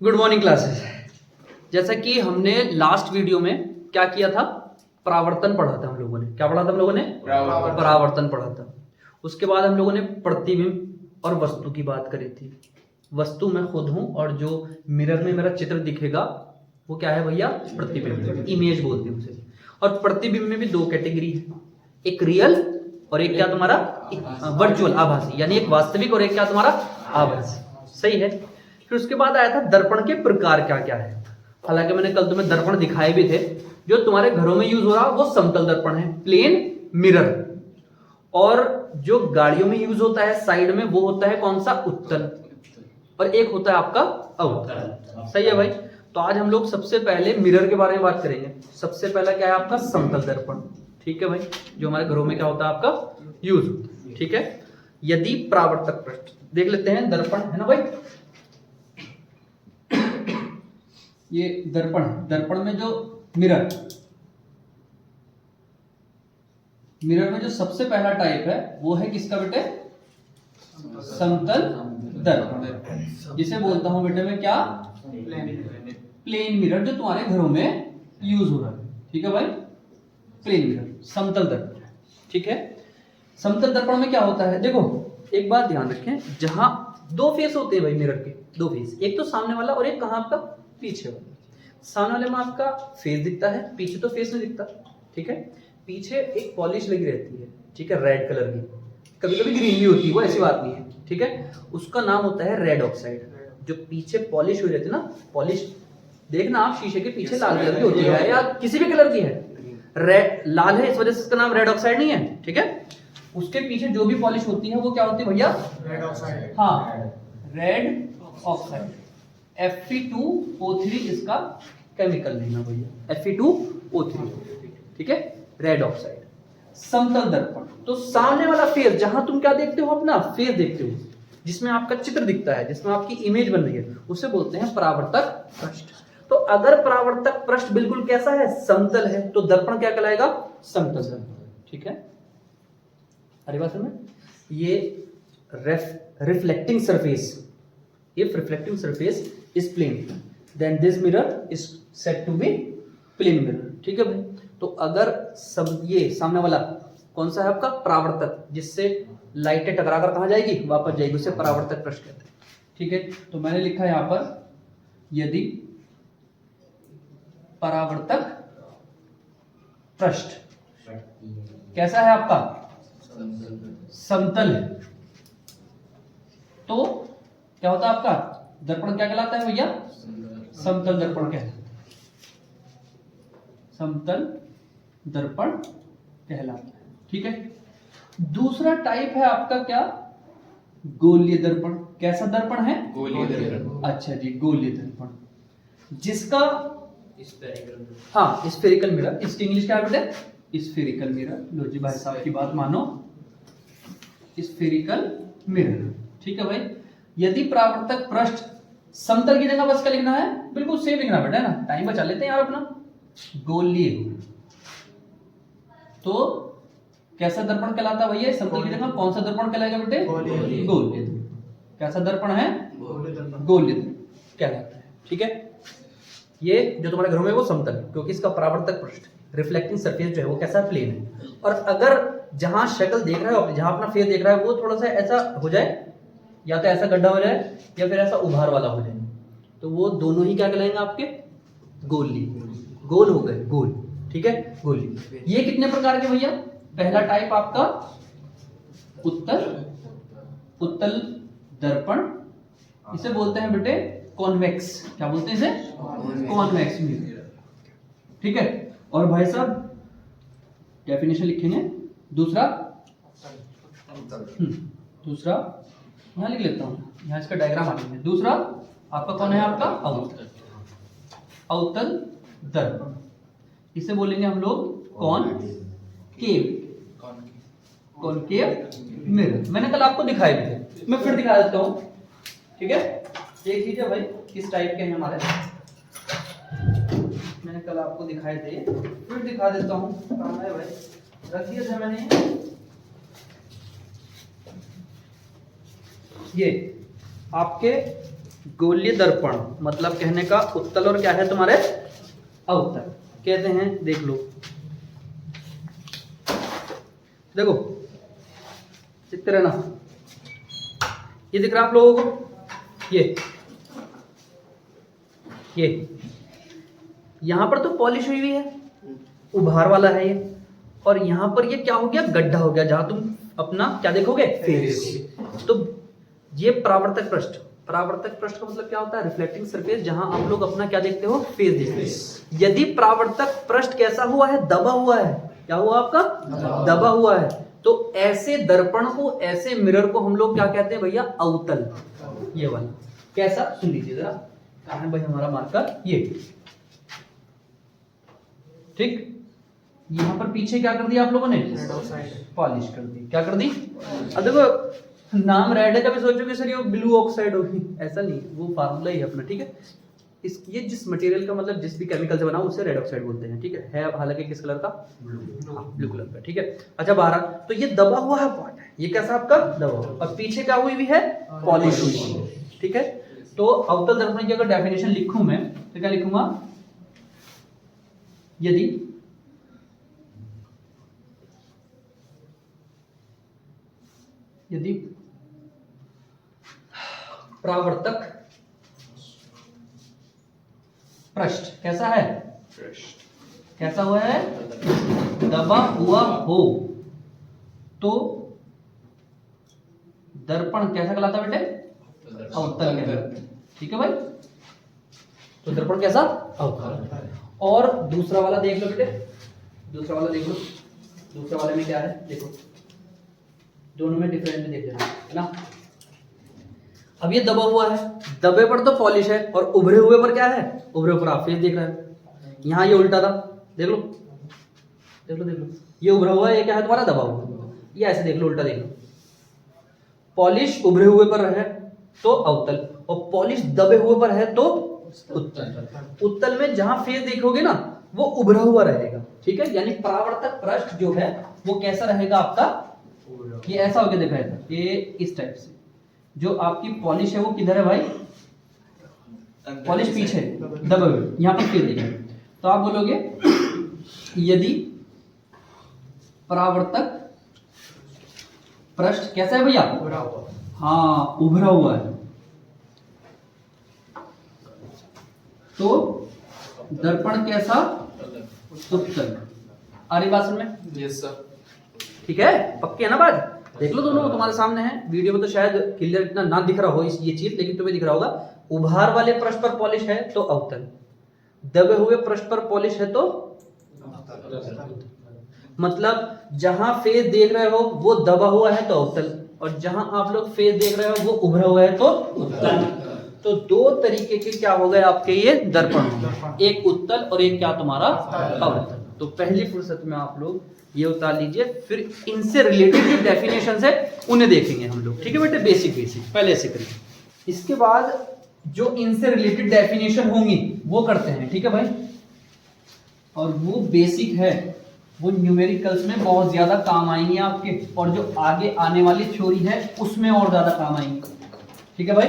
Good morning classes. जैसा कि हमने लास्ट वीडियो में क्या किया था, परावर्तन पढ़ा था हम लोगों ने। क्या पढ़ा था हम लोगों ने? परावर्तन पढ़ा था। उसके बाद हम लोगों ने प्रतिबिंब और वस्तु की बात करी थी। वस्तु मैं खुद हूं और जो मिरर में मेरा चित्र दिखेगा वो क्या है भैया? प्रतिबिंब, इमेज बोलते हैं उसे। और प्रतिबिंब में भी दो कैटेगरी है, एक रियल और एक क्या तुम्हारा वर्चुअल, आभासी, यानी एक वास्तविक और एक क्या तुम्हारा आभासी। सही है। फिर उसके बाद आया था दर्पण के प्रकार क्या क्या है। हालांकि मैंने कल तुम्हें दर्पण दिखाए भी थे। जो तुम्हारे घरों में यूज हो रहा वो समतल दर्पण है, प्लेन मिरर। और जो गाड़ियों में यूज होता है साइड में, वो होता है कौन सा? उत्तल। और एक होता है आपका अवतल। सही है भाई। तो आज हम लोग सबसे पहले मिरर के बारे में बात करेंगे। सबसे पहला क्या है आपका? समतल दर्पण। ठीक है भाई, जो हमारे घरों में क्या होता है आपका यूज। ठीक है। यदि परावर्तक पृष्ठ देख लेते हैं, दर्पण है ना भाई, ये दर्पण। दर्पण में जो मिरर में जो सबसे पहला टाइप है वो है किसका बेटे? समतल दर्पण, जिसे बोलता हूं बेटे मैं क्या? प्लेन मिरर, जो तुम्हारे घरों में यूज हो रहा है। ठीक है भाई, प्लेन मिरर, समतल दर्पण। ठीक है। समतल दर्पण में क्या होता है? देखो एक बात ध्यान रखें, जहां दो फेस होते हैं भाई मिरर के, दो फेस, एक तो सामने वाला और एक कहां आपका? पीछे वाला। सामने वाले में आपका फेस दिखता है, पीछे तो फेस नहीं दिखता। ठीक है। पीछे एक पॉलिश लगी रहती है, ठीक है, रेड कलर की, कभी कभी ग्रीन भी होती है, वो ऐसी बात नहीं है। ठीक है। उसका नाम होता है रेड ऑक्साइड। जो पीछे पॉलिश हो जाती है ना, पॉलिश देखना आप शीशे के पीछे लाल कलर की होती है या किसी भी कलर की है, रेड लाल है इस वजह से इसका नाम रेड ऑक्साइड नहीं है। ठीक है। उसके पीछे जो भी पॉलिश होती है वो क्या होती है भैया? Red oxide. हाँ, रेड ऑक्साइड। Fe2O3 इसका केमिकल लेना भैया, Fe2O3। ठीक है, रेड ऑक्साइड। समतल दर्पण, तो सामने वाला फेस, जहां तुम क्या देखते हो? अपना फेस देखते हो, जिसमें आपका चित्र दिखता है, जिसमें आपकी इमेज बन रही है, उसे बोलते हैं परावर्तक पृष्ठ। तो अगर परावर्तक पृष्ठ बिल्कुल कैसा है? समतल है, तो दर्पण क्या कहलाएगा? समतल दर्पण। ठीक है। अरे बात समझ? ये reflecting surface, if reflecting surface is plane then this mirror is said to be plane mirror। ठीक है भाई। तो अगर ये सामने वाला कौन सा है आपका? परावर्तक, जिससे लाइटें टकराकर कहां जाएगी? वापस जाएगी, उसे परावर्तक पृष्ठ कहते हैं। ठीक है। तो मैंने लिखा यहां पर, यदि परावर्तक पृष्ठ कैसा है आपका? समतल है, तो क्या होता है आपका? दर्पण क्या कहलाता है भैया? समतल दर्पण कहलाता है। समतल दर्पण कहलाता है। ठीक है। दूसरा टाइप है आपका क्या? गोलीय दर्पण। कैसा दर्पण है? गोलीय दर्पण। अच्छा जी, गोलीय दर्पण, जिसका हाँ स्फेरिकल मिरर। इसकी इंग्लिश क्या है बेटे? Spherical mirror. लो जी भाई साहब की बात मानो, स्फेरिकल मिरर। ठीक है भाई। यदि परावर्तक पृष्ठ समतल की जगह बस क्या लिखना है? बिल्कुल सेम लिखना बेटा, है ना, टाइम बचा लेते हैं यार अपना। गोलीय, तो कैसा दर्पण कहलाता है भैया? समतल की जगह कौन सा दर्पण कहलाएगा बेटे? गोलीय। कैसा दर्पण है? गोलीय कहलाता है। ठीक है। ये जो तुम्हारे घरों में वो समतल, क्योंकि इसका परावर्तक पृष्ठ, रिफ्लेक्टिंग सरफेस जो है वो कैसा? प्लेन है। और अगर जहां शक्ल देख रहा है, जहां अपना फेस देख रहा है, वो थोड़ा सा ऐसा हो जाए, या तो ऐसा गड्ढा हो जाए या फिर ऐसा उभार वाला हो जाए, तो वो दोनों ही क्या कहलाएंगे आपके? गोली। गोल हो गए, गोल। ठीक है, गोली। ये कितने प्रकार के भैया? पहला टाइप आपका उत्तल दर्पण, इसे बोलते हैं बेटे कॉन्वेक्स। क्या बोलते हैं इसे? Convex mirror. ठीक है। और भाई साहब डेफिनेशन लिखेंगे। दूसरा यहां लिख लेता हूं, यहां इसका डायग्राम आ गया। दूसरा आपका कौन है? आपका अवतल दर्पण, इसे बोलेंगे हम लोग कॉनकेव मिरर। मैंने कल आपको दिखाए भी थे, मैं फिर दिखा देता हूं। ठीक है। देख लीजिए भाई किस टाइप के हैं हमारे, मैंने कल आपको दिखाए थे, फिर दिखा देता हूं। कहां है भाई? रख दिए थे मैंने। ये आपके गोलीय दर्पण मतलब कहने का उत्तल और क्या है तुम्हारे अवतल कहते हैं। देख लो, देखो दिखते रहना, ये दिख रहा आप लोगों को, ये यहां पर तो पॉलिश हुई हुई है, उभार वाला है ये, और यहां पर ये क्या हो गया, गड्ढा हो गया, जहां तुम अपना क्या देखोगे, फेस। तो ये परावर्तक पृष्ठ, परावर्तक पृष्ठ का मतलब क्या होता है, रिफ्लेक्टिंग सरफेस, जहां आप लोग अपना क्या देखते हो, फेस देखते हो। यदि परावर्तक पृष्ठ कैसा हुआ है, दबा हुआ है, क्या हुआ आपका, दबा हुआ है, तो ऐसे दर्पण को, ऐसे मिरर को हम लोग क्या कहते हैं भैया, अवतल। ये वाला कैसा, सुन लीजिए जरा, कहां है भाई हमारा मार्कर, ये ठीक। यहां पर पीछे क्या कर दिया आप लोगों ने, पॉलिश कर दी, क्या कर दी। अब देखो नाम रेड है, कभी सोचोगे सर ये ब्लू ऑक्साइड होगी, ऐसा नहीं, वो फार्मूला ही है अपना, ठीक है। ये जिस मटेरियल का मतलब जिस भी केमिकल से बना उसे रेड ऑक्साइड बोलते हैं, ठीक है हालांकि किस कलर का, ब्लू कलर का, ठीक है। अच्छा 12, तो ये दबा हुआ है पार्ट है, ये कैसा आपका दबा हुआ, और पीछे क्या हुई हुई है, पॉलिश हुई है, ठीक है। तो अवतल दर्पण की अगर डेफिनेशन लिखूं मैं तो क्या लिखूंगा, यदि परावर्तक पृष्ठ कैसा है, कैसा हुआ है, दबा हुआ हो, तो दर्पण कैसा कहलाता बेटे, अवतल कहलाता, ठीक है भाई। तो दर्पण कैसा, अवतल। और दूसरा वाला देख लो बेटे, दूसरा वाला देख लो, दूसरे वाले में क्या है देखो, दोनों में डिफरेंट देख लेना है ना। अब ये दबा हुआ है, दबे पर तो पॉलिश है, और उभरे हुए पर क्या है, उभरे पर आप फेस देख रहे हो। यहाँ ये उल्टा था, देख लो देख लो देख लो, ये उभरा हुआ है, ये क्या है तुम्हारा दबा हुआ, ये ऐसे देख लो, उल्टा देख लो। पॉलिश उभरे हुए पर है तो अवतल, और पॉलिश दबे हुए पर है तो उत्तल। उत्तल में जहां फेस देखोगे ना वो उभरा हुआ रहेगा, ठीक है। यानी परावर्तक पृष्ठ जो है वो कैसा रहेगा आपका, ये ऐसा होके दिखाया था, ये इस टाइप से। जो आपकी पॉलिश है वो किधर है भाई, पॉलिश पीछे दबे हुए, यहां पर फेस देखिए, तो आप बोलोगे यदि परावर्तक पृष्ठ कैसा है भैया, हाँ उभरा हुआ है, तो दर्पण कैसा, उत्तल। आ रही बात में, यस सर, ठीक है, पक्के है ना बात। देख लो दोनों तुम्हारे सामने है, वीडियो में तो शायद क्लियर इतना ना दिख रहा हो ये चीज, लेकिन तुम्हें दिख रहा होगा। उभार वाले पृष्ठ पर पॉलिश है तो अवतल, दबे हुए पृष्ठ पर पॉलिश है तो मतलब जहां फेस देख रहे हो वो दबा हुआ है तो अवतल, और जहां आप लोग फेस देख रहे हो वो उभरा हुआ है तो उत्तल। तो दो तरीके के क्या हो गए आपके ये दर्पण, एक उत्तल और एक क्या तुम्हारा अवतल। तो पहली फुर्सत में आप लोग ये उतार लीजिए, फिर इनसे रिलेटेड जो डेफिनेशन है उन्हें देखेंगे हम लोग, ठीक है बेटे, बेसिक पहले ऐसे करिए। इसके बाद जो इनसे रिलेटेड डेफिनेशन होंगी वो करते हैं, ठीक है भाई। और वो बेसिक है, वो न्यूमेरिकल्स में बहुत ज्यादा काम आएंगे आपके, और जो आगे आने वाली थ्योरी है उसमें और ज्यादा काम आएंगे, ठीक है भाई।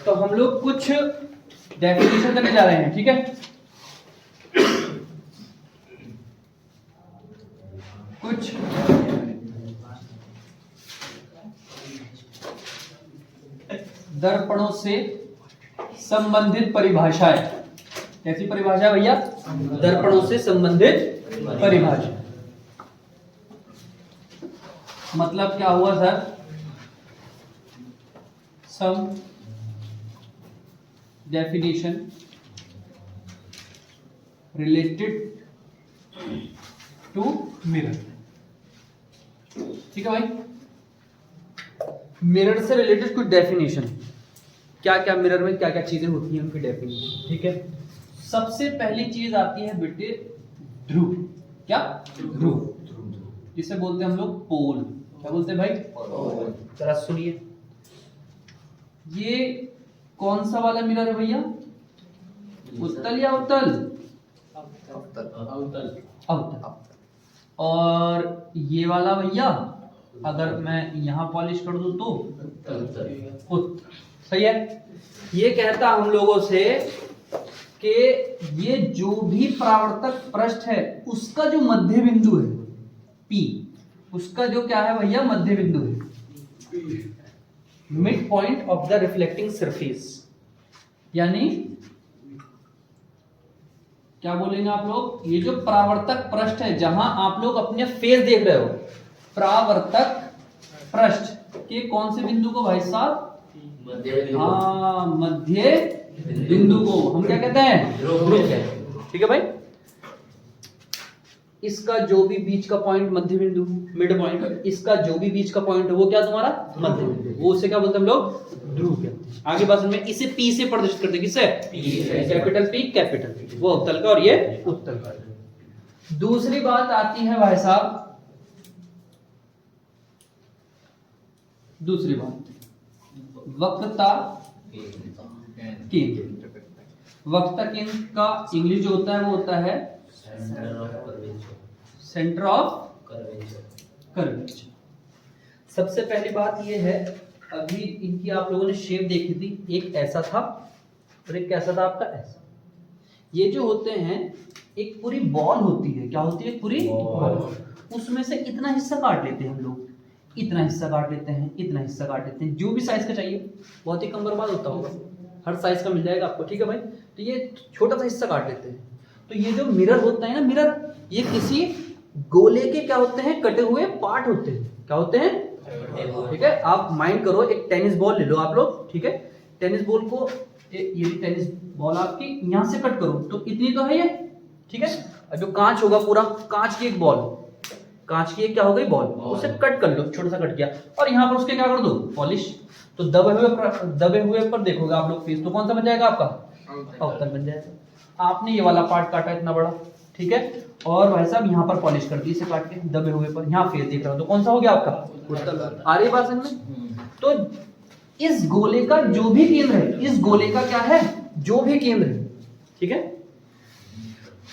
तो हम लोग कुछ डेफिनेशन करने जा रहे हैं, ठीक है। कुछ दर्पणों से संबंधित परिभाषाएं, कैसी परिभाषा भैया, दर्पणों से संबंधित परिभाषा। मतलब क्या हुआ sir, some definition related to mirror, ठीक है भाई। मिरर से रिलेटेड कुछ डेफिनेशन, क्या क्या मिरर में क्या क्या चीजें होती हैं उनकी डेफिनेशन, ठीक है। सबसे पहली चीज आती है बेटे ध्रुव, क्या ध्रुव, जिसे बोलते हैं हम लोग पोल, क्या बोलते हैं भाई, जरा सुनिए। ये कौन सा वाला मिरर है भैया, उत्तल या अवतल, अवतल, अवतल। और ये वाला भैया अगर मैं यहां पॉलिश कर दूं तो उत्तल। सही है। ये कहता हम लोगों से कि ये जो भी परावर्तक पृष्ठ है उसका जो मध्य बिंदु है P, उसका जो क्या है भैया मध्य बिंदु है, mid point of the reflecting surface, यानी क्या बोलेंगे आप लोग, ये जो परावर्तक पृष्ठ है जहां आप लोग अपने फेस देख रहे हो, परावर्तक पृष्ठ के कौन से बिंदु को भाई साहब, हाँ मध्य बिंदु को हम क्या कहते हैं, ध्रुव कहते हैं। ठीक है भाई, इसका जो भी बीच का पॉइंट मध्य बिंदु, मिड पॉइंट, इसका जो भी बीच का पॉइंट है वो क्या तुम्हारा मध्य बिंदु, वो उसे क्या बोलते हैं हम लोग, ध्रुव कहते हैं। आगे बात में इसे P से प्रदर्शित करते हैं, किससे, कैपिटल P, कैपिटल P, वो उत्तल का और ये उत्तल का। दूसरी बात आती है भाई साहब, दूसरी बात वक्रता केंद्र। वक्रता केंद्र का इंग्लिश जो होता है वो होता है सेंटर ऑफ कर्वेचर। सबसे पहली बात ये है, अभी इनकी आप लोगों ने शेप देखी थी, एक ऐसा था और एक कैसा था आपका ऐसा। ये जो होते हैं एक पूरी बॉल होती है, क्या होती है, पूरी बॉल, उसमें से इतना हिस्सा काट लेते हैं हम लोग, इतना हिस्सा काट लेते हैं, इतना हिस्सा काट लेते हैं, जो भी साइज का चाहिए, बहुत ही कम बर्बाद होता होगा, हर साइज का मिल जाएगा आपको। ठीक है भाई, तो ये छोटा सा हिस्सा काट लेते हैं। तो ये जो मिरर होता है ना, मिरर, ये किसी गोले के क्या होते हैं, कटे हुए पार्ट होते हैं, क्या होते हैं, ठीक है। आप माइंड करो, एक टेनिस बॉल ले लो आप लोग, ठीक है, टेनिस बॉल को ये टेनिस बॉल आपकी यहाँ से कट करो तो इतनी तो है ये, ठीक है। और जो कांच होगा, पूरा कांच की एक बॉल, कांच की एक क्या हो गई बॉल, उसे कट कर लो, छोटा सा कट किया, और यहाँ पर उसके क्या कर दो, पॉलिश। तो दबे हुए पर देखोगे आप लोग फेस, तो कौन सा बन जाएगा आपका, अवतल बन जाएगा। आपने ये वाला पार्ट काटा इतना बड़ा, ठीक है, और भाई साहब यहाँ पर पॉलिश कर दी इसे काट के, दबे हुए पर यहाँ फेस देख रहा हो, तो कौन सा हो गया आपका उत्तल। आ रही बात समझ में। तो इस गोले का जो भी केंद्र है, इस गोले का क्या है, जो भी केंद्र है, ठीक है,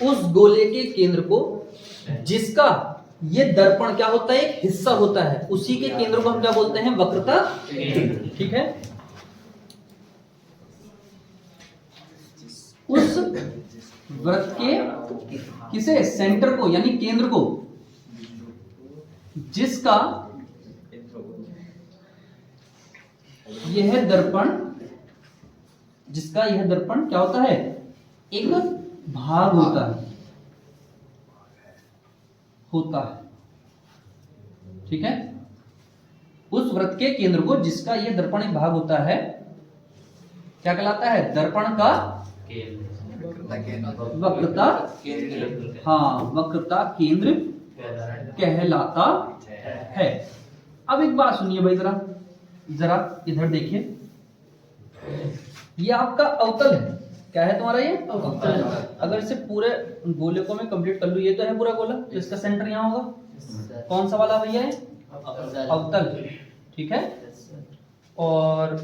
उस गोले के केंद्र को, जिसका ये दर्पण क्या होता है, एक हिस्सा होता है, उसी के केंद्र को हम क्या बोलते हैं, वक्रता केंद्र। ठीक है, उस वृत्त के किसे, सेंटर को, यानी केंद्र को, जिसका यह दर्पण, जिसका यह दर्पण क्या होता है, एक भाग होता है, ठीक है। उस वृत्त के केंद्र को, जिसका यह दर्पण एक भाग होता है, क्या कहलाता है, दर्पण का वक्रता, हाँ वक्रता केंद्र कहलाता है। अब एक बात सुनिए भाई, जरा इधर देखिए, ये आपका अवतल है, क्या है तुम्हारा ये अवतल। अगर इसे पूरे गोले को मैं कंप्लीट कर लूं, ये तो है पूरा गोला, तो इसका सेंटर यहाँ होगा, कौन सा वाला भैया है, अवतल, ठीक है। और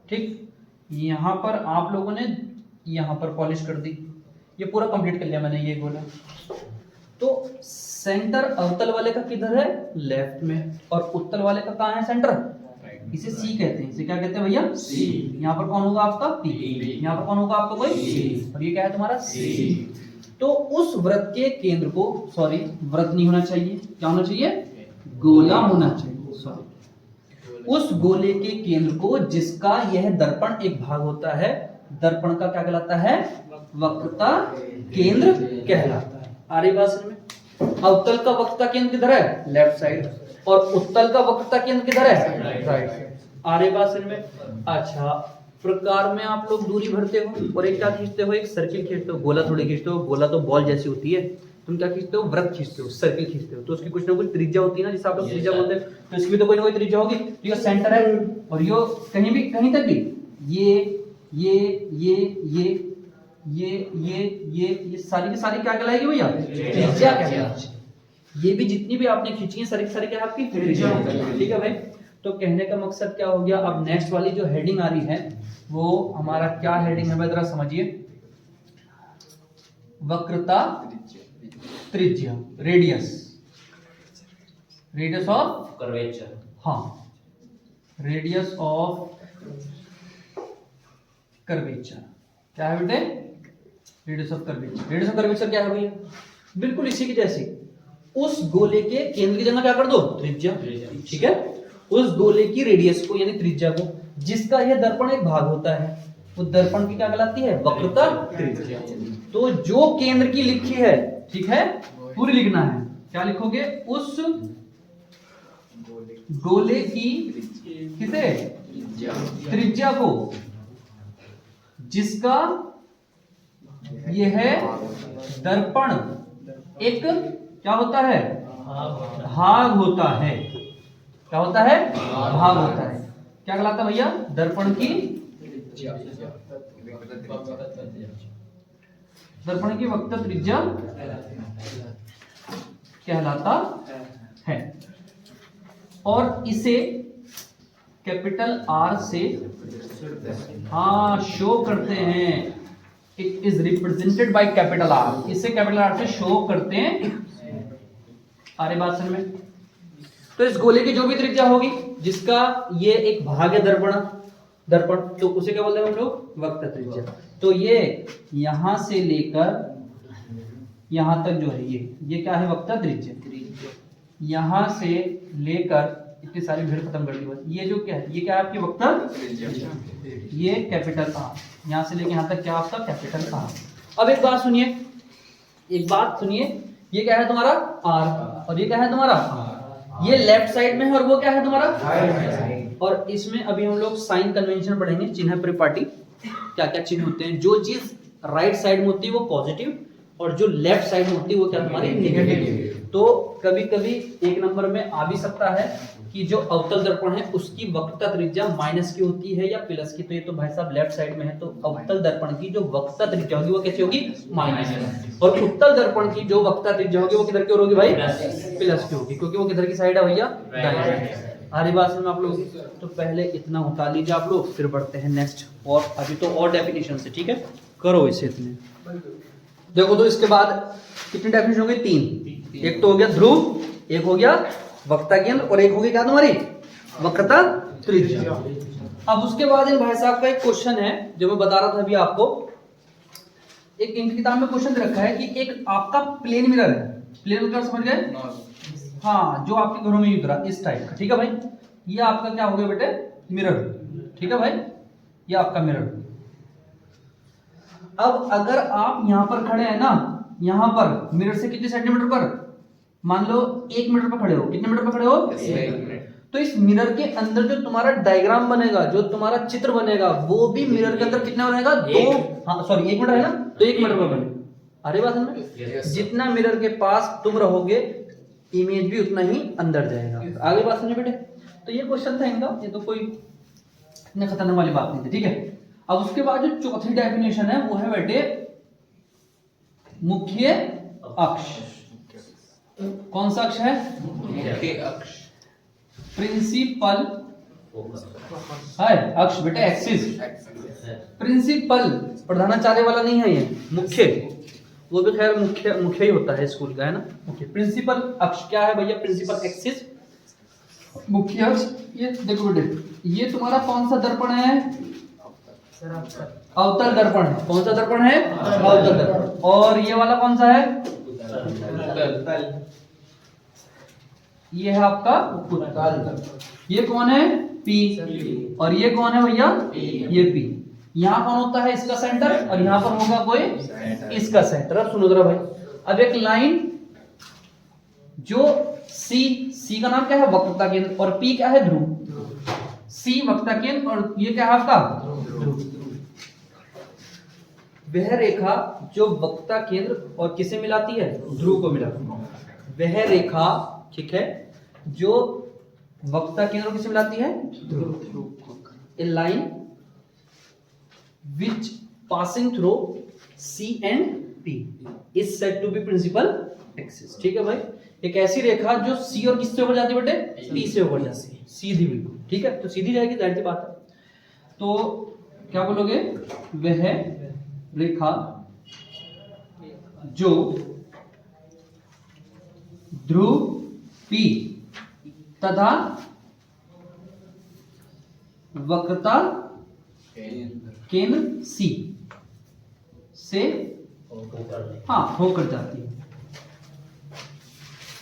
ठीक यहां पर आप लोगों ने यहां पर पॉलिश कर दी, ये पूरा कंप्लीट कर लिया मैंने ये गोला। तो सेंटर अवतल वाले का किधर है, लेफ्ट में, और उत्तल वाले का कहां है, सेंटर, इसे सी कहते हैं, इसे क्या कहते हैं भैया, सी। यहाँ पर कौन होगा आपका पी, यहाँ पर कौन होगा आपका कोई सी, और ये क्या है तुम्हारा सी। तो उस वृत्त के केंद्र को, सॉरी वृत्त नहीं होना चाहिए, क्या होना चाहिए, गोला होना चाहिए, सॉरी, उस गोले के केंद्र को, जिसका यह दर्पण एक भाग होता है, दर्पण का क्या कहलाता है, वक्रता केंद्र कहलाता है। आ रही बात समझ में। अवतल का वक्रता केंद्र किधर है, लेफ्ट साइड, और उत्तल का वक्रता केंद्र किधर है, राइट साइड। आ रही बात समझ में। अच्छा, प्रकार में आप लोग दूरी भरते हो, और एक क्या खींचते हो, एक सर्किल खींचते हो, गोला थोड़ी खींचते हो, गोला तो बॉल जैसी होती है, तुम क्या खींचते हो, वृत्त खींचते हो, सर्किल खींचते हो, तो उसकी कुछ ना कुछ त्रिज्या होती है ना, जिसे आप लोग त्रिज्या बोलते हैं, तो इसकी भी तो कोई ना कोई त्रिज्या होगी। तो ये सेंटर है, और ये कहीं भी, कहीं तक भी, ये सारी की सारी क्या कहलाएगी भैया, त्रिज्या कहलाएगी। ये भी जितनी भी आपने खींची है सारी की सारी क्या है आपकी त्रिज्या। ठीक है भाई, तो कहने का मकसद क्या हो गया। अब नेक्स्ट वाली जो हेडिंग आ रही है वो हमारा क्या हेडिंग है, जरा समझिए, वक्रता त्रिज्या, रेडियस, रेडियस ऑफ कर्वेचर। हाँ, रेडियस ऑफ कर्वेचर क्या है बेटे? Radius of curvature. Radius of curvature क्या है भैया? बिल्कुल इसी की जैसी, उस गोले के केंद्र की जगह क्या कर दो? त्रिज्या। ठीक है, उस गोले की रेडियस को यानी त्रिज्या को, जिसका यह दर्पण एक भाग होता है, वो दर्पण की क्या कहलाती है? वक्रता त्रिज्या। तो जो केंद्र की लिखी है, ठीक है, पूरी लिखना है। क्या लिखोगे? उस गोले की किसे? त्रिज्या को, जिसका यह दर्पण एक क्या होता है? भाग होता है। क्या होता है? भाग होता है। क्या कहलाता है भैया? दर्पण की वक्रता त्रिज्या कहलाता है। और इसे कैपिटल आर से हाँ शो करते हैं। It is represented by capital R. इसे कैपिटल आर से शो करते हैं। आरे बात समझ में? तो इस गोले की जो भी त्रिज्या होगी, जिसका ये एक भाग है दर्पण, तो उसे क्या बोलते हैं हम लोग? वक्रता त्रिज्या। तो ये यहां से लेकर यहां तक जो है, ये क्या है? वक्रता त्रिज्या। यहां से लेकर इतनी सारी भीड़ खत्म कर दी बस। ये जो क्या है? ये क्या है आपकी वक्रता त्रिज्या। ये कैपिटल आर, यहां से लेकर यहां तक क्या आपका? Capital R. अब एक बात सुनिए, ये क्या है तुम्हारा? आर, और ये क्या है तुम्हारा? ये लेफ्ट साइड में है, और वो क्या है तुम्हारा? Right side. और इसमें अभी हम लोग साइन कन्वेंशन पढ़ेंगे, चिन्ह परिपाटी, क्या क्या चिन्ह होते हैं। जो चीज राइट साइड में होती है वो पॉजिटिव, और जो लेफ्ट साइड में होती है वो क्या तुम्हारी? नेगेटिव। तो कभी कभी एक नंबर में आ भी सकता है कि जो अवतल दर्पण है उसकी वक्रता त्रिज्या माइनस की होती है या प्लस की। तो ये तो भाई साहब लेफ्ट साइड में है, तो अवतल दर्पण की जो वक्रता त्रिज्या होगी वो कैसी होगी? माइनस। और उत्तल दर्पण की जो वक्रता त्रिज्या होगी वो किधर की ओर होगी भाई? प्लस की होगी, क्योंकि वो किधर की साइड है भैया? दाईं साइड। हरी बात में आप लोग तो पहले इतना उतार लीजिए आप लोग, फिर बढ़ते हैं नेक्स्ट। और अभी तो और डेफिनेशन से, ठीक है, करो इसे इतने। देखो तो इसके बाद कितनी डेफिनेशन हो गई? 3। एक तो हो गया ध्रुव, एक हो गया वक्रता केंद्र, और एक हो गई क्या तुम्हारी? वक्रता त्रिज्या। अब उसके बाद इन भाई साहब का एक क्वेश्चन है जो मैं बता रहा था अभी आपको। एक इनकी किताब में क्वेश्चन रखा है कि एक आपका प्लेन मिरर है। प्लेन मिरर समझ गए? हाँ, जो आपके घरों में यूज रहा इस टाइप का। ठीक है भाई, ये आपका क्या हो गया बेटे? मिरर। ठीक है भाई, ये आपका मिरर। अब अगर आप यहां पर खड़े हैं ना, यहां पर मिरर से कितने सेंटीमीटर पर? मान लो 1 मीटर पर खड़े हो। कितने मीटर पर खड़े हो? 1 मीटर। तो इस मिरर के अंदर जो तुम्हारा डायग्राम बनेगा, जो तुम्हारा चित्र बनेगा, वो भी मिरर के अंदर कितना बनेगा? 1 मीटर है ना, तो 1 मीटर पर बने। अरे बात में जितना मिरर के पास तुम रहोगे, इमेज भी उतना ही अंदर जाएगा। आगे बात समझे बेटे? तो ये क्वेश्चन था इनका, ये तो कोई इतने खतरनाक वाली बात नहीं थी। ठीक है, अब उसके बाद जो चौथी डेफिनेशन है वो है बेटे मुख्य अक्ष। कौन सा अक्ष है? मुख्य अक्ष। प्रिंसिपल है अक्ष बेटे, एक्सिस। प्रिंसिपल प्रधानाचार्य वाला नहीं है ये, मुख्य। वो भी खैर मुख्य ही होता है स्कूल का, है ना? मुख्य। प्रिंसिपल अक्ष क्या है भैया? प्रिंसिपल एक्सिस, मुख्य अक्ष। ये देखो बेटे, ये तुम्हारा कौन सा दर्पण है? अवतल दर्पण है। कौन सा दर्पण है? अवतल दर्पण। और ये वाला कौन सा है? उत्तल। ये है आपका उत्तल। ये कौन है? पी। और ये कौन है भैया? ये पी। यहाँ कौन होता है? इसका सेंटर। और यहाँ पर होगा कोई इसका सेंटर। अब सुनो जरा भाई, अब एक लाइन जो सी का नाम क्या है? वक्रता केंद्र। और पी क्या है? ध्रुव। सी वक्रता केंद्र, और ये क्या है आपका? ध्रुव। वह रेखा जो वक्रता केंद्र और किसे मिलाती है? ध्रुव को मिलाती है। वह रेखा, ठीक है, जो वक्रता केंद्र किसे मिलाती है? ध्रुव। ए line which passing through C and P is said to be principal axis। ठीक है भाई, एक ऐसी रेखा जो C और किससे होकर जाती है बेटे? P से होकर जाती है, सीधी बिल्कुल। ठीक है, तो सीधी जाएगी, जाहिर सी बात है। तो क्या बोलोगे? वह रेखा जो ध्रुव P तथा वक्रता केंद्र C से होकर जाती है।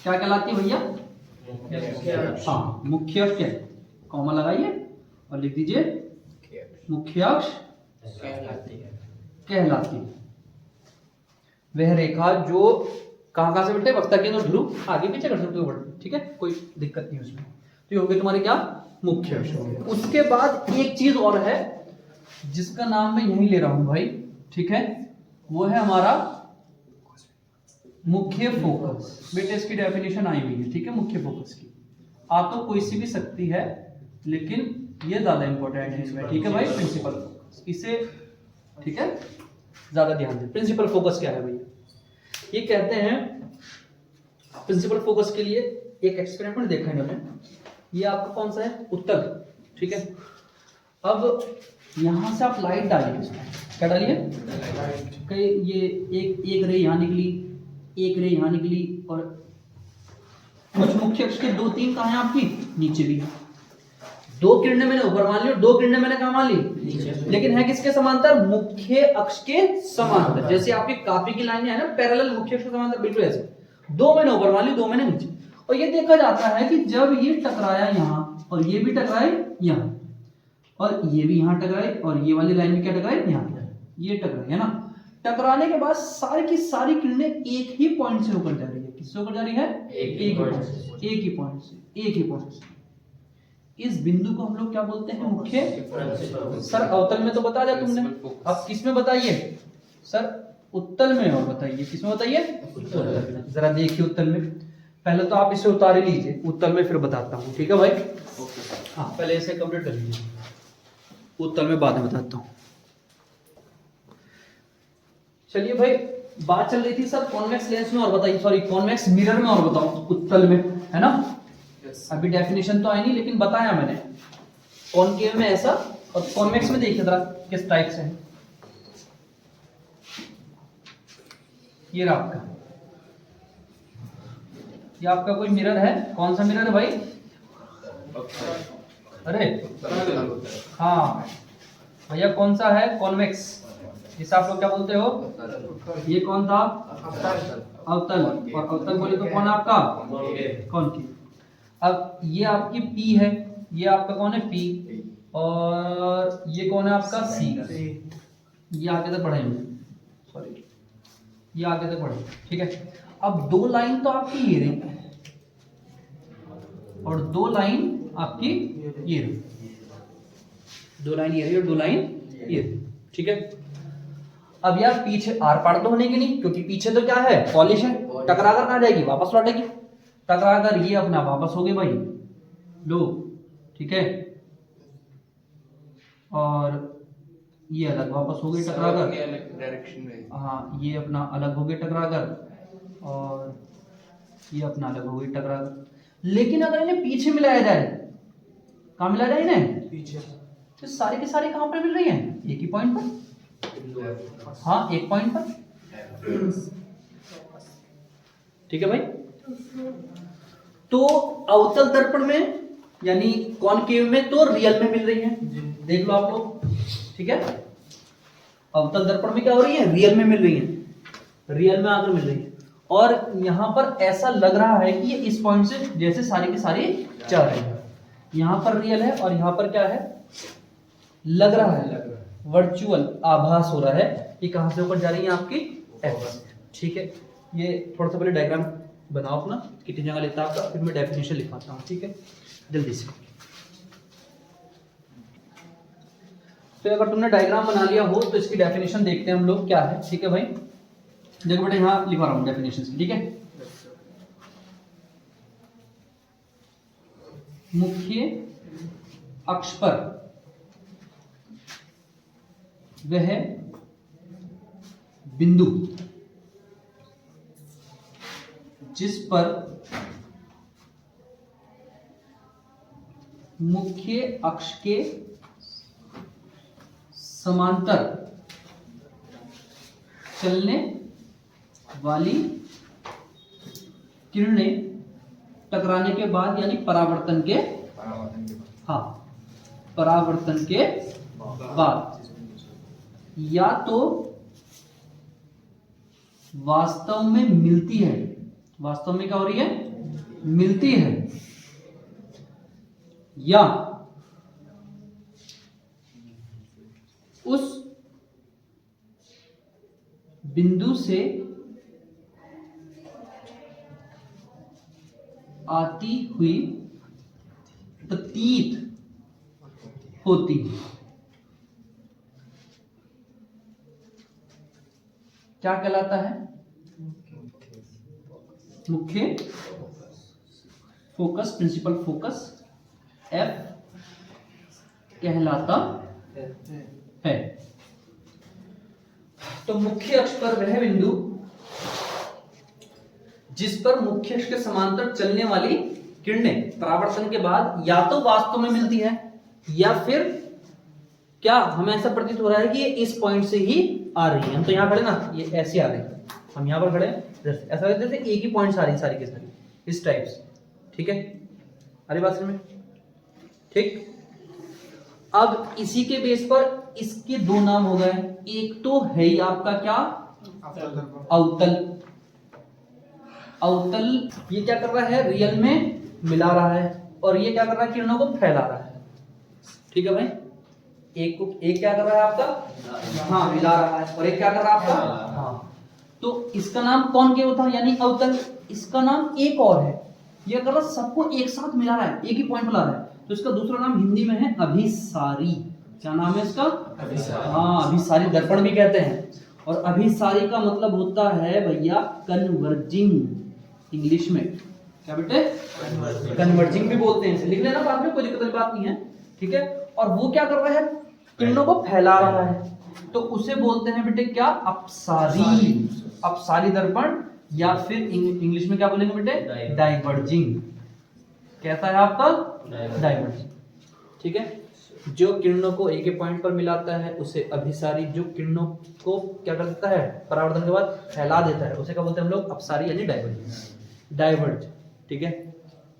क्या कहलाती है भैया? मुख्य अक्ष क्या? कॉमा लगाइए और लिख दीजिए मुख्य अक्ष कहलाती है वह रेखा जो कहां से मिलते हैं? वक्ता केंद्र और ध्रुव, आगे पीछे कर सकते हो बट ठीक है, कोई दिक्कत नहीं उसमें। तो ये हो गए तुम्हारे क्या? मुख्य अक्ष। उसके बाद एक चीज और है जिसका नाम मैं यही ले रहा हूं भाई, ठीक है, वो है हमारा मुख्य फोकस। बेटे इसकी डेफिनेशन आई हुई है, ठीक है, मुख्य फोकस की। आ तो कोई सी भी सकती है लेकिन ये ज्यादा इंपॉर्टेंट है इसमें, ठीक है भाई, प्रिंसिपल फोकस। इसे ठीक है ज्यादा ध्यान दें। प्रिंसिपल फोकस क्या है भैया? ये कहते हैं प्रिंसिपल फोकस के लिए एक एक्सपेरिमेंट देखा इन्होंने। ये आपका कौन सा है? उत्तल, ठीक है। अब यहां से आप लाइट डालिए इसमें। क्या डालिए? ये एक रे यहाँ निकली, एक रे यहाँ निकली, और कुछ मुख्य अक्ष के 2-3 कहाँ हैं आपकी? नीचे भी। 2 किरणें मैंने ऊपर मान ली और 2 किरणें मैंने कहाँ मान ली? नीचे। लेकिन है किसके समांतर? मुख्य अक्ष के समांतर। जैसे आपकी कॉपी की लाइन है ना, पैरेलल मुख्य अक्ष के समांतर, बिल्कुल ऐसे। 2 मैंने ऊपर मान ली, 2 मैंने नीचे। और ये देखा जाता है कि जब ये टकराया यहाँ और ये भी टकराए यहाँ और ये भी यहाँ टकराए और ये वाली लाइन में क्या टकराए? यहाँ ये टकराए, है ना। टकराने के बाद सारी की सारी किरणें एक ही पॉइंट से होकर जा रही है। किससे होकर जा रही है? एक ही पॉइंट से। इस बिंदु को हम लोग क्या बोलते हैं? मुख्य। सर अवतल में तो बता दिया तुमने, अब किस में बताइए? सर उत्तल में। और बताइए किस में बताइए? जरा देखिए उत्तल में। पहले तो आप इसे उतार ही लीजिए, उत्तल में फिर बताता हूँ, ठीक है भाई। हाँ पहले इसे कंप्लीट कर लीजिए, उत्तल में बाद में बताता हूँ। चलिए भाई, बात चल रही थी सर कॉन्वेक्स लेंस में, और बताइए, सॉरी कॉन्वेक्स मिरर में, और बताओ उत्तल में, है ना। अभी डेफिनेशन तो आई नहीं लेकिन बताया मैंने। कॉनकेव में ऐसा और कॉन्वेक्स में देखिए जरा किस टाइप से है। ये रहा आपका, ये आपका कोई मिरर है। कौन सा मिरर है भाई? अरे हाँ भैया, कौन सा है? कॉन्वेक्स, जिसे आप लोग क्या बोलते हो? ये कौन था? अवतल। और अवतल बोले तो कौन है आपका? कॉनकेव। अब ये आपकी P है, ये आपका कौन है? P, और ये कौन है आपका? C। ये आगे तक बढ़ाएंगे, सॉरी ये आगे तक बढ़े, ठीक है। अब 2 लाइन तो आपकी ये रही और 2 लाइन आपकी ये रही, 2 लाइन ये रही और 2 लाइन ये रही, ठीक है। अब यार पीछे आर पार तो होने की नहीं, क्योंकि पीछे तो क्या है? पॉलिश है। टकराकर कहाँ जाएगी? वापस लौटेगी। टकराकर ये अपना वापस हो गए भाई, लो, ठीक है, और ये अलग वापस हो गई टकराकर। हाँ ये अपना अलग हो गई टकराकर, और ये अपना अलग हो गई टकराकर। लेकिन अगर इन्हें पीछे मिलाया जाए, कहाँ मिलाया जाए इन्हें? पीछे। तो सारी की सारी कहाँ पर मिल रही है? एक ही पॉइंट पर। हाँ एक पॉइंट पर, ठीक है भाई। तो अवतल दर्पण में यानी कॉनकेव में तो रियल में मिल रही है, देख लो आप लोग, ठीक है। अवतल दर्पण में क्या हो रही है? रियल में मिल रही है, रियल में आकर मिल रही है। और यहां पर ऐसा लग रहा है कि ये इस पॉइंट से जैसे सारी की सारी जा रही है। यहां पर रियल है और यहां पर क्या है? लग रहा है, वर्चुअल आभास हो रहा है कि कहां से ऊपर जा रही है आपकी F, ठीक है। ये थोड़ा सा पहले डायग्राम बनाओ अपना, कितनी जगह लेता है आपका, फिर मैं डेफिनेशन लिखवाता हूँ, ठीक है, जल्दी से। तो अगर तुमने डायग्राम बना लिया हो तो इसकी डेफिनेशन देखते हैं हम लोग क्या है, ठीक है भाई। देखो बेटा यहाँ लिखवा रहा हूँ डेफिनेशन, ठीक है। मुख्य अक्ष पर वह बिंदु जिस पर मुख्य अक्ष के समांतर चलने वाली किरणें टकराने के बाद यानी परावर्तन के हाँ परावर्तन के बाद या तो वास्तव में मिलती है, वास्तव में क्या हो रही है, मिलती है, या उस बिंदु से आती हुई प्रतीत होती है। क्या कहलाता है, मुख्य फोकस, प्रिंसिपल फोकस एफ कहलाता है। तो मुख्य अक्ष पर वह बिंदु जिस पर मुख्य अक्ष के समांतर चलने वाली किरणें परावर्तन के बाद या तो वास्तव में मिलती है या फिर क्या हमें ऐसा प्रतीत हो रहा है कि ये इस पॉइंट से ही आ रही है। हम तो यहाँ खड़े ना, ये ऐसे आ रही है, हम यहाँ पर खड़े ऐसा करते थे, एक ही पॉइंट आ रही सारी की सारी इस टाइप से, ठीक है, अरे बात समझ में, ठीक। अब इसी के बेस पर इसके दो नाम हो गए, एक तो है ही आपका क्या, अवतल। अवतल ये क्या कर रहा है, रियल में मिला रहा है, और ये क्या कर रहा है, किरणों को फैला रहा है, ठीक है भाई। एक क्या कर रहा है आपका, हाँ मिला रहा है, और एक क्या कर रहा है आपका, हाँ। तो इसका नाम कौन क्या होता है, यानी अवतल। इसका नाम एक और है, ये कर रहा सबको एक साथ मिला रहा है, एक ही पॉइंट मिला रहा है, तो इसका दूसरा नाम हिंदी में है अभिसारी। क्या नाम है इसका, हाँ अभिसारी, दर्पण भी कहते हैं। और अभिसारी का मतलब होता है भैया कन्वर्जिंग, इंग्लिश में क्या बेटे, कन्वर्जिंग भी बोलते हैं, लिख लेना बाद में, कोई दिक्कत वाली बात नहीं है, ठीक है। और वो क्या कर रहा है, किरणों को फैला रहा है, तो उसे बोलते हैं बेटे क्या, अपसारी। अपसारी दर्पण, या फिर इंग्लिश में क्या बोलेंगे बेटे, डाइवर्जिंग। कहता है आपका डाइवर्जिंग, ठीक है। जो किरणों को एक ही पॉइंट पर मिलाता है उसे अभिसारी, जो किरणों को क्या कर देता है, परावर्तन के बाद फैला देता है, उसे क्या बोलते हैं हम लोग, अपसारी यानी डाइवर्जिंग, डाइवर्ज, ठीक है।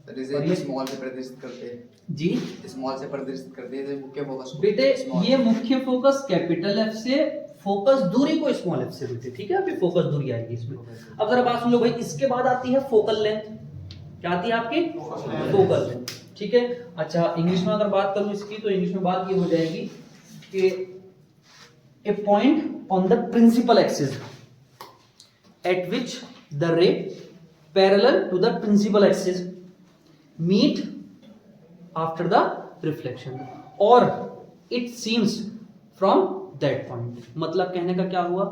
और ये स्मॉल से प्रदर्शित करते हैं जी, स्मॉल से प्रदर्शित करते हैं मुख्य फोकस बेटे। ये मुख्य फोकस कैपिटल एफ से, फोकस दूरी को स्मॉल एफ से बेटे, ठीक है। अभी फोकस दूरी आएगी इसमें। अब जरा बात सुन लो भाई, इसके बाद आती है फोकल लेंथ। क्या आती है आपकी, फोकल लेंथ, ठीक है। अच्छा, इंग्लिश में अगर बात करूं इसकी, तो इंग्लिश में बात ये हो जाएगी कि a point on the principal axis at which the ray parallel to the principal axis meet after the reflection or it seems from that point। मतलब कहने का क्या हुआ,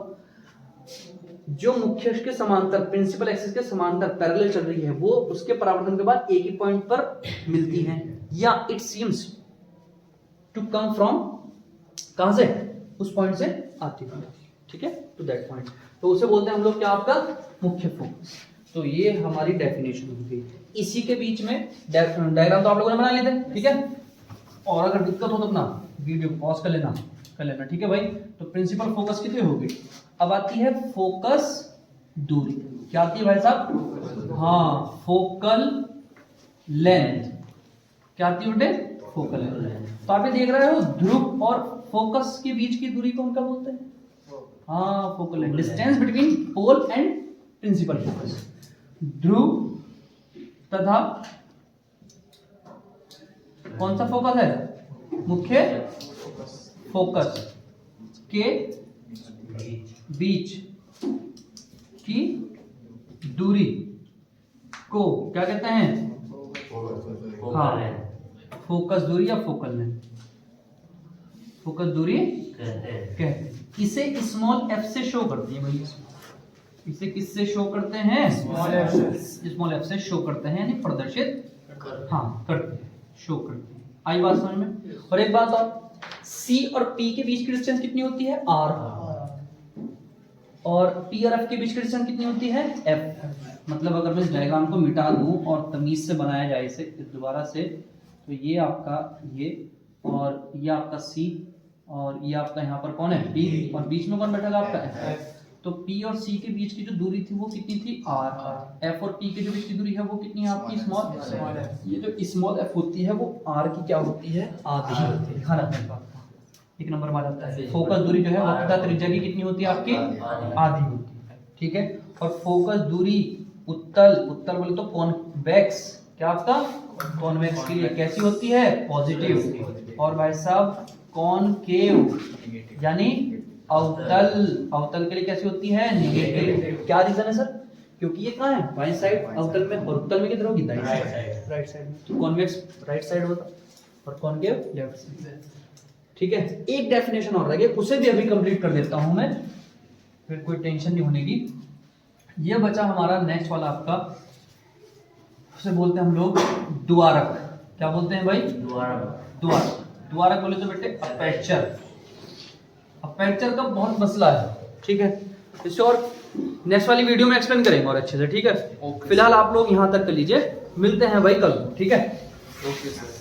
जो मुख्य अक्ष के समांतर, प्रिंसिपल एक्सिस के समांतर पैरेलल चल रही है, वो उसके परावर्तन के बाद एक ही पॉइंट पर मिलती है, या it seems to come from, कहां से, उस पॉइंट से आती है, ठीक है, टू दैट पॉइंट। तो उसे बोलते हैं हम लोग क्या, आपका मुख्य फोकस। तो ये हमारी डेफिनेशन हो गई। इसी के बीच में डायग्राम तो आप लोगों ने बना लिए थे, ठीक है। और अगर दिक्कत हो तो अपना वीडियो पॉज कर लेना, ठीक है भाई। तो प्रिंसिपल फोकस कितनी हो गई, अब आती है फोकस दूरी। क्या आती है भाई साहब, हाँ फोकल लेंथ। क्या आती है बेटे, फोकल लेंथ। तो आप ये देख रहे हो, ध्रुव और फोकस के बीच की दूरी को हम क्या बोलते हैं, हाँ focal length, distance between pole and principal focus. ध्रुव तथा कौन सा फोकस है, मुख्य फोकस के बीच की दूरी को क्या कहते हैं, हाँ फोकस दूरी या फोकल लेंथ, फोकस दूरी कहते हैं। इसे स्मॉल एफ से शो करती है भाई, इसे किससे शो करते हैं, स्मॉल एफ से शो करते हैं, यानी प्रदर्शित हाँ करते हैं, शो करते हैं। आई बात समझ में। और एक बात और, सी और पी के बीच की डिस्टेंस कितनी होती है, आर, और पी और एफ के बीच की डिस्टेंस कितनी होती है, एफ। मतलब अगर मैं इस डायग्राम को मिटा दूं और तमीज से बनाया जाए इसे दोबारा से, तो ये आपका ये, और ये आपका सी, और ये आपका यहाँ पर कौन है, पी, और बीच में कौन बैठेगा आपका एफ। तो P और C के बीच की जो दूरी थी वो कितनी थी R। F और P के जो बीच की दूरी है वो कितनी है आपकी स्मॉल f। ये जो स्मॉल f होती है वो R की क्या होती है आधी होती है। ध्यान रखना इस बात का, एक नंबर में आ जाता है। फोकस दूरी जो है वक्रता त्रिज्या की कितनी होती है आपकी आधी होती है, ठीक है। और फोकस दूरी उत्तल बोले तो कॉन्वेक्स, क्या आपका कॉन्वेक्स के लिए कैसी होती है पॉजिटिव, और भाई साहब कॉनकेव यानी अवतल के लिए कैसी होती है नेगेटिव। क्या रीजन है सर? क्योंकि ये कहाँ है बाएं साइड अवतल में, और उत्तल में किधर होगी दाईं साइड, राइट साइड। तो कॉन्वेक्स राइट साइड होता और कॉनकेव लेफ्ट साइड, ठीक है। एक डेफिनेशन और रह गई, उसे भी अभी कंप्लीट कर देता हूं मैं, फिर कोई टेंशन नहीं होने की। ये बचा हमारा नेक्स्ट वाला आपका, उसे बोलते हैं हम लोग द्वारक। क्या बोलते हैं भाई? द्वारक बोले तो बेटे अपर्चर। अपर्चर का बहुत मसला है, ठीक है। इसे और नेक्स्ट वाली वीडियो में एक्सप्लेन करेंगे और अच्छे से, ठीक है। फिलहाल आप लोग यहाँ तक कर लीजिए, मिलते हैं भाई कल, ठीक है। Okay sir.